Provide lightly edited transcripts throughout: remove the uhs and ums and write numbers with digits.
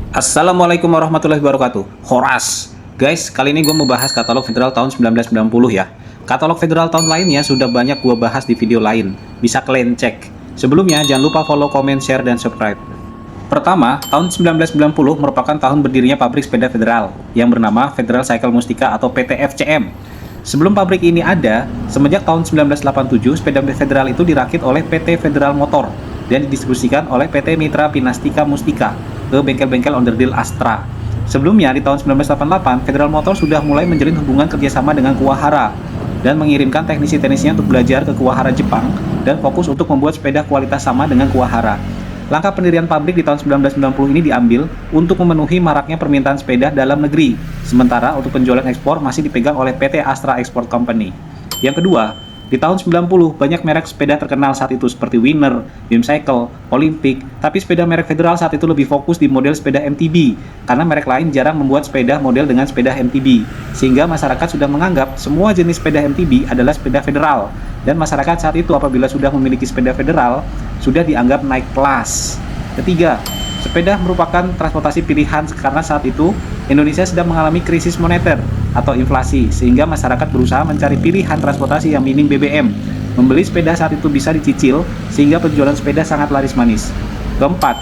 Assalamualaikum warahmatullahi wabarakatuh. Horas. Guys, kali ini gue mau bahas katalog federal tahun 1990 ya. Katalog federal tahun lainnya sudah banyak gue bahas di video lain. Bisa kalian cek. Sebelumnya, jangan lupa follow, comment, share, dan subscribe. Pertama, tahun 1990 merupakan tahun berdirinya pabrik sepeda federal yang bernama Federal Cycle Mustika atau PT FCM. Sebelum pabrik ini ada, semenjak tahun 1987, sepeda federal itu dirakit oleh PT Federal Motor dan didistribusikan oleh PT Mitra Pinastika Mustika ke bengkel-bengkel onderdil Astra. Sebelumnya, di tahun 1988, Federal Motor sudah mulai menjalin hubungan kerjasama dengan Kuwahara dan mengirimkan teknisi-teknisinya untuk belajar ke Kuwahara Jepang dan fokus untuk membuat sepeda kualitas sama dengan Kuwahara. Langkah pendirian pabrik di tahun 1990 ini diambil untuk memenuhi maraknya permintaan sepeda dalam negeri, sementara untuk penjualan ekspor masih dipegang oleh PT Astra Export Company. Yang kedua, di tahun 90 banyak merek sepeda terkenal saat itu seperti Winner, Bimcycle, Olympic, tapi sepeda merek federal saat itu lebih fokus di model sepeda MTB karena merek lain jarang membuat sepeda model dengan sepeda MTB, sehingga masyarakat sudah menganggap semua jenis sepeda MTB adalah sepeda federal, dan masyarakat saat itu apabila sudah memiliki sepeda federal sudah dianggap naik kelas. Ketiga, sepeda merupakan transportasi pilihan karena saat itu Indonesia sedang mengalami krisis moneter atau inflasi, sehingga masyarakat berusaha mencari pilihan transportasi yang minim BBM. Membeli sepeda saat itu bisa dicicil, sehingga penjualan sepeda sangat laris manis. Keempat,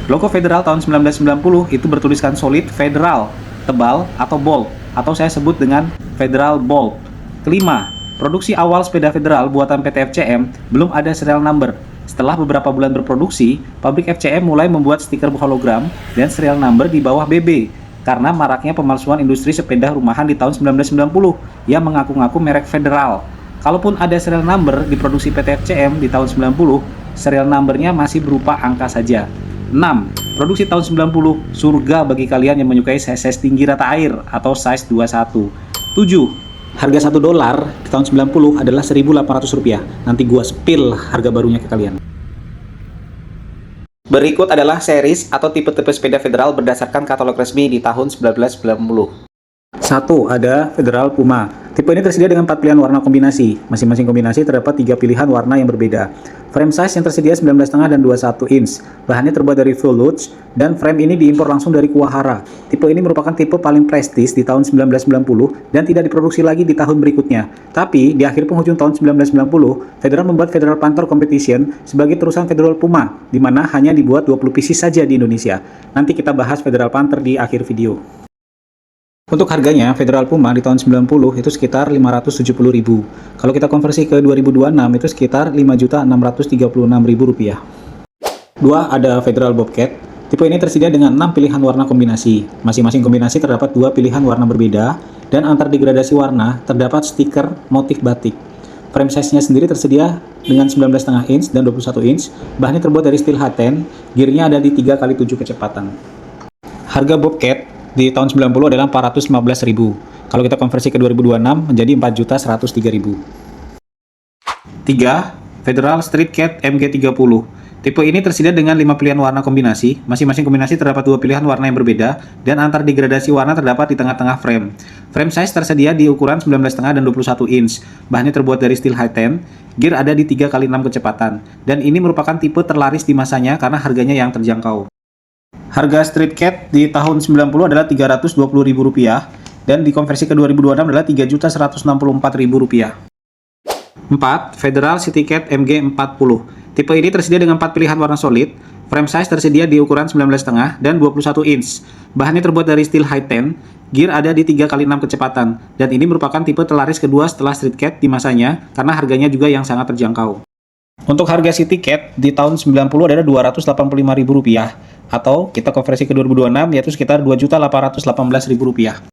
logo federal tahun 1990 itu bertuliskan solid, federal, tebal, atau bold, atau saya sebut dengan federal bold. Kelima, produksi awal sepeda federal buatan PT FCM belum ada serial number. Setelah beberapa bulan berproduksi, pabrik FCM mulai membuat stiker hologram dan serial number di bawah BB karena maraknya pemalsuan industri sepeda rumahan di tahun 1990 yang mengaku-ngaku merek federal. Kalaupun ada serial number di produksi PT FCM di tahun 90, serial numbernya masih berupa angka saja. 6. Produksi tahun 90, surga bagi kalian yang menyukai size tinggi rata air atau size 21. 7. Harga $1 di tahun 90 adalah Rp1.800. Nanti gua spill harga barunya ke kalian. Berikut adalah series atau tipe-tipe sepeda federal berdasarkan katalog resmi di tahun 1990. 1. Ada Federal Puma. Tipe ini tersedia dengan 4 pilihan warna kombinasi. Masing-masing kombinasi terdapat 3 pilihan warna yang berbeda. Frame size yang tersedia 19,5 dan 21 inch. Bahannya terbuat dari full luge dan frame ini diimpor langsung dari Kuwahara. Tipe ini merupakan tipe paling prestis di tahun 1990 dan tidak diproduksi lagi di tahun berikutnya. Tapi di akhir penghujung tahun 1990, Federal membuat Federal Panther Competition sebagai terusan Federal Puma, di mana hanya dibuat 20 pieces saja di Indonesia. Nanti kita bahas Federal Panther di akhir video. Untuk harganya, Federal Puma di tahun 90 itu sekitar Rp570.000. Kalau kita konversi ke 2026 itu sekitar Rp5.636.000. 2. Ada Federal Bobcat. Tipe ini tersedia dengan 6 pilihan warna kombinasi. Masing-masing kombinasi terdapat 2 pilihan warna berbeda, dan antar degradasi warna terdapat stiker motif batik. Frame size-nya sendiri tersedia dengan 19,5 inch dan 21 inch. Bahannya terbuat dari steel H10, gearnya ada di 3x7 kecepatan. Harga Bobcat di tahun 90 adalah Rp415.000. Kalau kita konversi ke 2026 menjadi Rp4.103.000. 3. Federal Street Cat MG30. Tipe ini tersedia dengan 5 pilihan warna kombinasi. Masing-masing kombinasi terdapat 2 pilihan warna yang berbeda dan antar degradasi warna terdapat di tengah-tengah frame. Frame size tersedia di ukuran 19,5 dan 21 inch. Bahannya terbuat dari steel H10. Gear ada di 3x6 kecepatan. Dan ini merupakan tipe terlaris di masanya karena harganya yang terjangkau. Harga Street Cat di tahun 90 adalah Rp320.000 dan dikonversi ke 2026 adalah Rp3.164.000. 4. Federal City Cat MG40. Tipe ini tersedia dengan 4 pilihan warna solid. Frame size tersedia di ukuran 19,5 dan 21 inch. Bahannya terbuat dari steel H10. Gear ada di 3x6 kecepatan dan ini merupakan tipe terlaris kedua setelah Street Cat di masanya karena harganya juga yang sangat terjangkau. Untuk harga City Cat di tahun 90 adalah Rp285.000 atau kita konversi ke 2026 yaitu sekitar Rp2.818.000.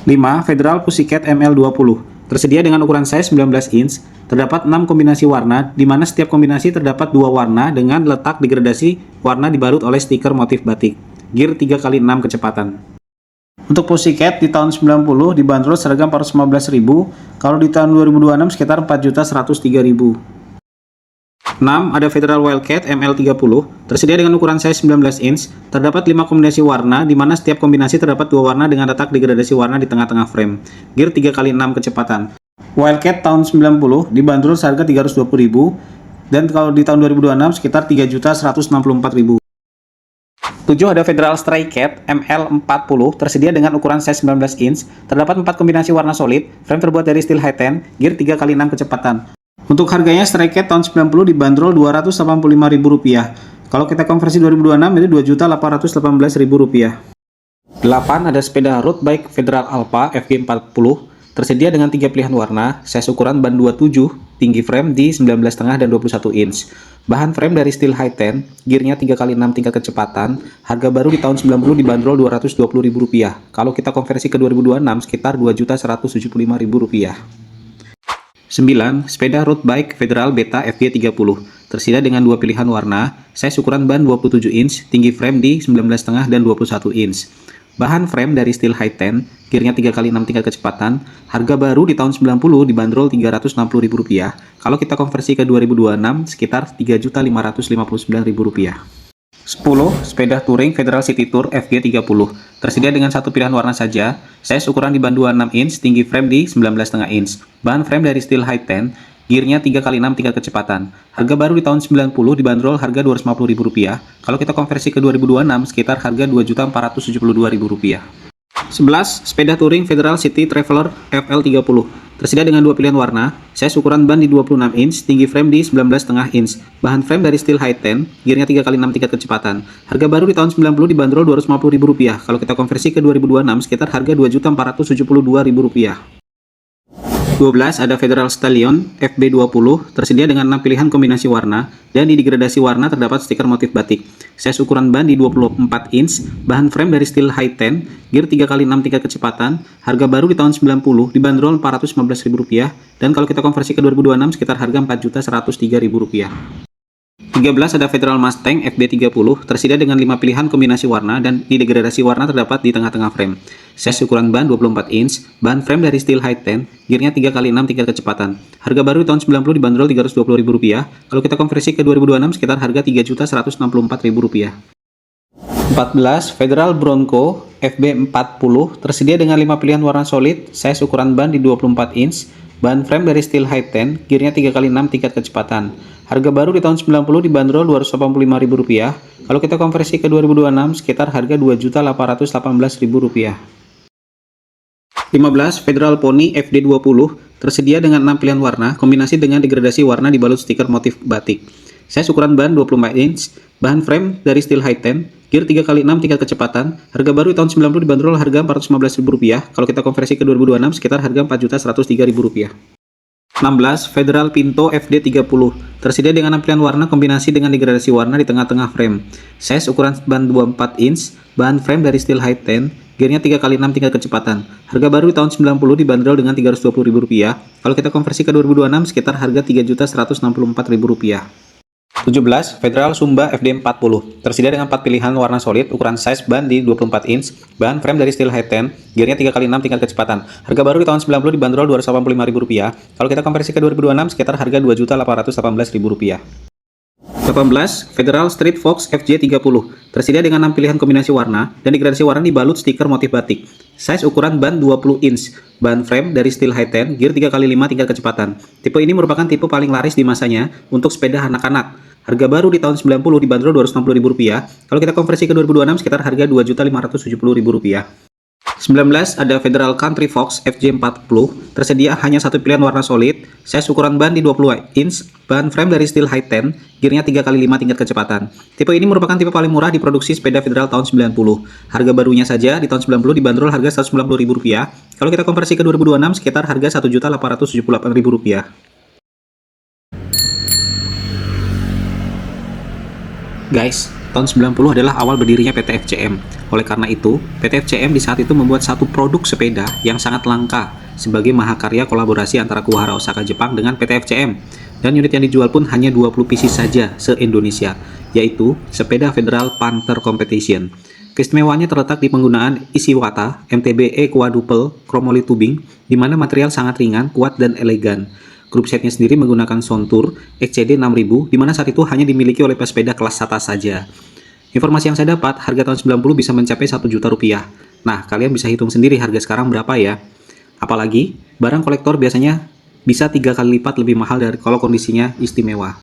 5. Federal Pussycat ML20. Tersedia dengan ukuran size 19 inch, terdapat 6 kombinasi warna di mana setiap kombinasi terdapat 2 warna dengan letak degradasi warna dibalut oleh stiker motif batik. Gear 3x6 kecepatan. Untuk Pussycat di tahun 90 dibanderol seharga Rp415.000, kalau di tahun 2026 sekitar Rp4.103.000. 6. Ada Federal Wildcat ML30. Tersedia dengan ukuran size 19 inch. Terdapat 5 kombinasi warna, di mana setiap kombinasi terdapat 2 warna dengan letak degradasi warna di tengah-tengah frame. Gear 3x6 kecepatan. Wildcat tahun 90 dibanderol seharga Rp320.000. Dan kalau di tahun 2026 sekitar Rp3.164.000. 7 ada Federal Stray Cat ML40, tersedia dengan ukuran size 19 inch, terdapat 4 kombinasi warna solid, frame terbuat dari steel high-ten, gear 3x6 kecepatan. Untuk harganya Stray Cat tahun 90 dibanderol Rp285.000. Kalau kita konversi 2026 itu Rp2.818.000. 8 ada sepeda road bike Federal Alpha FG40, tersedia dengan 3 pilihan warna, size ukuran ban 27, tinggi frame di 19,5 dan 21 inch. Bahan frame dari steel high-ten, gearnya 3x6 tingkat kecepatan, harga baru di tahun 90 dibanderol Rp220.000. Kalau kita konversi ke 2026 sekitar Rp2.175.000. 9. Sepeda road bike Federal Beta FG30, tersedia dengan 2 pilihan warna, size ukuran ban 27 inch, tinggi frame di 19,5 dan 21 inch. Bahan frame dari steel high-ten, gearnya 3x6 tingkat kecepatan, harga baru di tahun 90 dibanderol Rp360.000. Kalau kita konversi ke 2026 sekitar Rp3.559.000. 10. Sepeda touring Federal City Tour FG30, tersedia dengan 1 pilihan warna saja, size ukuran di ban 26 inch, tinggi frame di 19,5 inch. Bahan frame dari steel high-ten, gearnya 3x6 tingkat kecepatan. Harga baru di tahun 90 dibanderol harga Rp250.000. Kalau kita konversi ke 2026 sekitar harga Rp2.472.000. 11. Sepeda touring Federal City Traveler FL30, tersedia dengan 2 pilihan warna, size ukuran ban di 26 inch, tinggi frame di 19,5 inch. Bahan frame dari steel high-ten, gearnya 3x6 tingkat kecepatan. Harga baru di tahun 90 dibanderol Rp250.000. Kalau kita konversi ke 2026 sekitar harga Rp2.472.000. 12 ada Federal Stallion FB20, tersedia dengan 6 pilihan kombinasi warna, dan di degradasi warna terdapat stiker motif batik. Size ukuran ban di 24 inch, bahan frame dari steel high-ten, gear 3x6 tingkat kecepatan, harga baru di tahun 90 dibanderol Rp415.000, dan kalau kita konversi ke 2026 sekitar harga Rp4.103.000. 13 ada Federal Mustang FB30, tersedia dengan 5 pilihan kombinasi warna, dan di degradasi warna terdapat di tengah-tengah frame. Size ukuran ban 24 inch, bahan frame dari steel high-ten, gearnya 3x6 tingkat kecepatan. Harga baru di tahun 90 dibanderol Rp320.000. Kalau kita konversi ke 2026 sekitar harga Rp3.164.000. 14 Federal Bronco FB40, tersedia dengan 5 pilihan warna solid, size ukuran ban di 24 inch, bahan frame dari steel high-ten, gearnya 3x6 tingkat kecepatan. Harga baru di tahun 90 dibanderol Rp285.000. Kalau kita konversi ke 2026 sekitar harga Rp2.818.000. 15 Federal Pony FD20, tersedia dengan 6 pilihan warna, kombinasi dengan degradasi warna dibalut stiker motif batik. Size ukuran ban 24 inch, bahan frame dari steel high-ten, gear 3x6 tingkat kecepatan. Harga baru di tahun 90 dibanderol harga Rp415.000. Kalau kita konversi ke 2026 sekitar harga Rp4.103.000. 16 Federal Pinto FD30, tersedia dengan 6 pilihan warna kombinasi dengan degradasi warna di tengah-tengah frame. Size ukuran ban 24 inch, bahan frame dari steel high-ten, gearnya 3x6 tingkat kecepatan. Harga baru di tahun 90 dibanderol dengan Rp320.000. Kalau kita konversi ke 2026 sekitar harga Rp3.164.000. 17 Federal Sumba FD40, tersedia dengan 4 pilihan warna solid, ukuran size ban di 24 inch, bahan frame dari steel high-ten, gearnya 3x6 tingkat kecepatan. Harga baru di tahun 90 dibanderol Rp285.000. Kalau kita konversi ke 2026 sekitar harga Rp2.818.000. 18 Federal Street Fox FJ30, tersedia dengan 6 pilihan kombinasi warna, dan degradasi warna dibalut stiker motif batik. Size ukuran ban 20 inch, bahan frame dari steel high-ten, gear 3x5 tingkat kecepatan. Tipe ini merupakan tipe paling laris di masanya untuk sepeda anak-anak. Harga baru di tahun 90 dibanderol Rp260.000. Kalau kita konversi ke 2026 sekitar harga Rp2.570.000. 19 ada Federal Country Fox FJ40, tersedia hanya 1 pilihan warna solid, size ukuran ban di 20 inch, bahan frame dari steel high-ten, gearnya 3x5 tingkat kecepatan. Tipe ini merupakan tipe paling murah di produksi sepeda Federal tahun 90. Harga barunya saja di tahun 90 dibanderol harga Rp190.000. Kalau kita konversi ke 2026 sekitar harga Rp1.878.000. Guys, tahun 90 adalah awal berdirinya PT FCM. Oleh karena itu, PT FCM di saat itu membuat satu produk sepeda yang sangat langka sebagai mahakarya kolaborasi antara Kuwahara Osaka Jepang dengan PT FCM. Dan unit yang dijual pun hanya 20 pieces saja se-Indonesia, yaitu sepeda Federal Panther Competition. Keistimewaannya terletak di penggunaan Ishiwata MTBE Quadruple Chromoly Tubing, di mana material sangat ringan, kuat, dan elegan. Grup setnya sendiri menggunakan Sontour XCD 6000, di mana saat itu hanya dimiliki oleh pesepeda kelas atas saja. Informasi yang saya dapat, harga tahun 90 bisa mencapai Rp1.000.000. Nah, kalian bisa hitung sendiri harga sekarang berapa ya. Apalagi, barang kolektor biasanya bisa 3 kali lipat lebih mahal dari kalau kondisinya istimewa.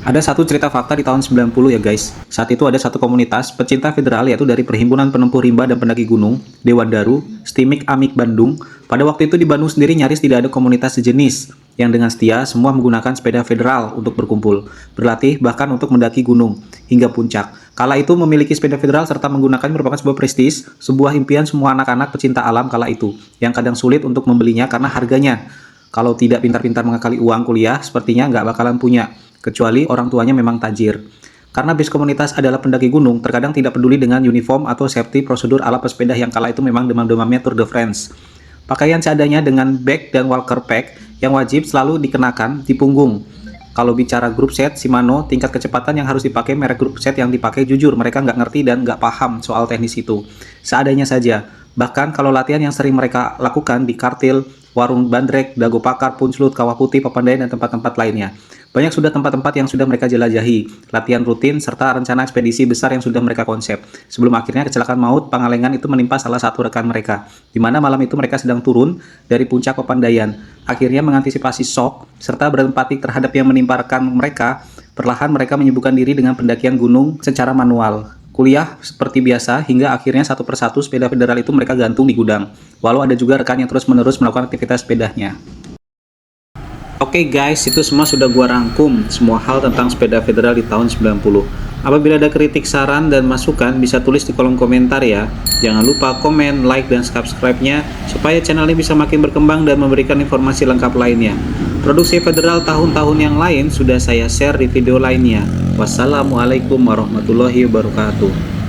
Ada satu cerita fakta di tahun 90 ya guys. Saat itu ada satu komunitas pecinta federal yaitu dari Perhimpunan Penempuh Rimba dan Pendaki Gunung, Dewan Daru, Stimik Amik Bandung. Pada waktu itu di Bandung sendiri nyaris tidak ada komunitas sejenis yang dengan setia semua menggunakan sepeda federal untuk berkumpul, berlatih bahkan untuk mendaki gunung hingga puncak. Kala itu memiliki sepeda federal serta menggunakan merupakan sebuah prestis, sebuah impian semua anak-anak pecinta alam kala itu yang kadang sulit untuk membelinya karena harganya. Kalau tidak pintar-pintar mengakali uang kuliah, sepertinya nggak bakalan punya, kecuali orang tuanya memang tajir. Karena base komunitas adalah pendaki gunung, terkadang tidak peduli dengan uniform atau safety prosedur ala pesepeda yang kala itu memang demam-demamnya Tour de France. Pakaian seadanya dengan bag dan walker pack yang wajib selalu dikenakan di punggung. Kalau bicara grup set, Shimano, tingkat kecepatan yang harus dipakai merek grup set yang dipakai jujur, mereka nggak ngerti dan nggak paham soal teknis itu. Seadanya saja. Bahkan kalau latihan yang sering mereka lakukan di Kartil, Warung Bandrek, Dago Pakar, Punslut, Kawah Putih, Papandayan, dan tempat-tempat lainnya. Banyak sudah tempat-tempat yang sudah mereka jelajahi, latihan rutin, serta rencana ekspedisi besar yang sudah mereka konsep. Sebelum akhirnya kecelakaan maut Pangalengan itu menimpa salah satu rekan mereka, di mana malam itu mereka sedang turun dari puncak Papandayan. Akhirnya mengantisipasi shock, serta berempati terhadap yang menimpa rekan mereka, perlahan mereka menyibukkan diri dengan pendakian gunung secara manual. Kuliah seperti biasa hingga akhirnya satu persatu sepeda federal itu mereka gantung di gudang. Walau ada juga rekan yang terus-menerus melakukan aktivitas sepedanya. Oke guys, itu semua sudah gua rangkum semua hal tentang sepeda federal di tahun 90. Apabila ada kritik, saran, dan masukan bisa tulis di kolom komentar ya. Jangan lupa komen, like, dan subscribe-nya supaya channel ini bisa makin berkembang dan memberikan informasi lengkap lainnya. Produksi federal tahun-tahun yang lain sudah saya share di video lainnya. Wassalamualaikum warahmatullahi wabarakatuh.